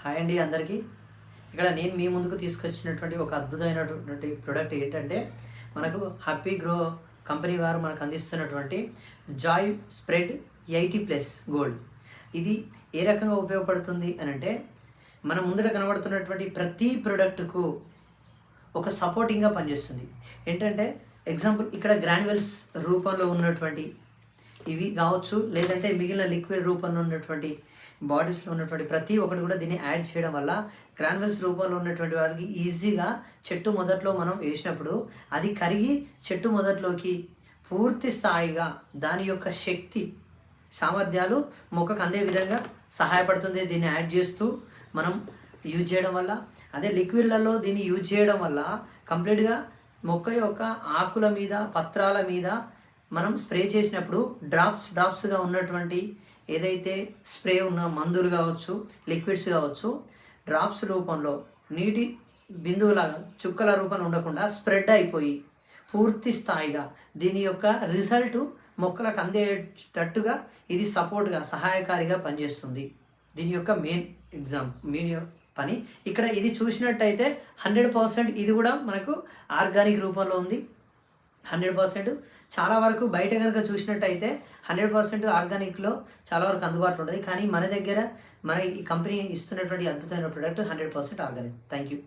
Hi అండి అందరికీ. ఇక్కడ నేను మీ ముందుకు తీసుకొచ్చినటువంటి ఒక అద్భుతమైనటువంటి ప్రోడక్ట్ ఏంటంటే మనకు హ్యాపీ గ్రో కంపెనీ వారు మనకు అందిస్తున్నటువంటి జాయ్ స్ప్రెడ్ 80+ గోల్డ్. ఇది ఏ రకంగా ఉపయోగపడుతుంది అని అంటే మన ముందర కనబడుతున్నటువంటి ప్రతి ప్రోడక్ట్కు ఒక సపోర్టింగ్గా పనిచేస్తుంది. ఏంటంటే ఎగ్జాంపుల్ ఇక్కడ గ్రాన్యువల్స్ రూపంలో ఉన్నటువంటి ఇవి కావచ్చు, లేదంటే మిగిలిన లిక్విడ్ రూపంలో ఉన్నటువంటి బాడీస్లో ఉన్నటువంటి ప్రతి ఒక్కటి కూడా దీన్ని యాడ్ చేయడం వల్ల గ్రాన్యువల్స్ రూపంలో ఉన్నటువంటి వారికి ఈజీగా చెట్టు మొదట్లో మనం వేసినప్పుడు అది కరిగి చెట్టు మొదట్లోకి పూర్తి స్థాయిగా దాని యొక్క శక్తి సామర్థ్యాలు మొక్కకు అందే విధంగా సహాయపడుతుంది. దీన్ని యాడ్ చేస్తూ మనం యూజ్ చేయడం వల్ల, అదే లిక్విడ్లలో దీన్ని యూజ్ చేయడం వల్ల కంప్లీట్గా మొక్క యొక్క ఆకుల మీద పత్రాల మీద మనం స్ప్రే చేసినప్పుడు డ్రాప్స్గా ఉన్నటువంటి ఏదైతే స్ప్రే ఉన్న మందులు కావచ్చు, లిక్విడ్స్ కావచ్చు, డ్రాప్స్ రూపంలో నీటి బిందువులాగా చుక్కల రూపంలో ఉండకుండా స్ప్రెడ్ అయిపోయి పూర్తి స్థాయిగా దీని యొక్క రిజల్ట్ మొక్కలకు అందేటట్టుగా ఇది సపోర్ట్గా సహాయకారిగా పనిచేస్తుంది. దీని యొక్క మెయిన్ పని ఇక్కడ ఇది చూసినట్టయితే 100% ఇది కూడా మనకు ఆర్గానిక్ రూపంలో ఉంది. 100% చాలా వరకు బయట కనుక చూసినట్టయితే 100% ఆర్గానిక్లో చాలా వరకు అందుబాటులో ఉంటుంది. కానీ మన దగ్గర మన ఈ కంపెనీ ఇస్తున్నటువంటి అద్భుతమైన ప్రోడక్ట్ 100% ఆర్గానిక్. Thank you.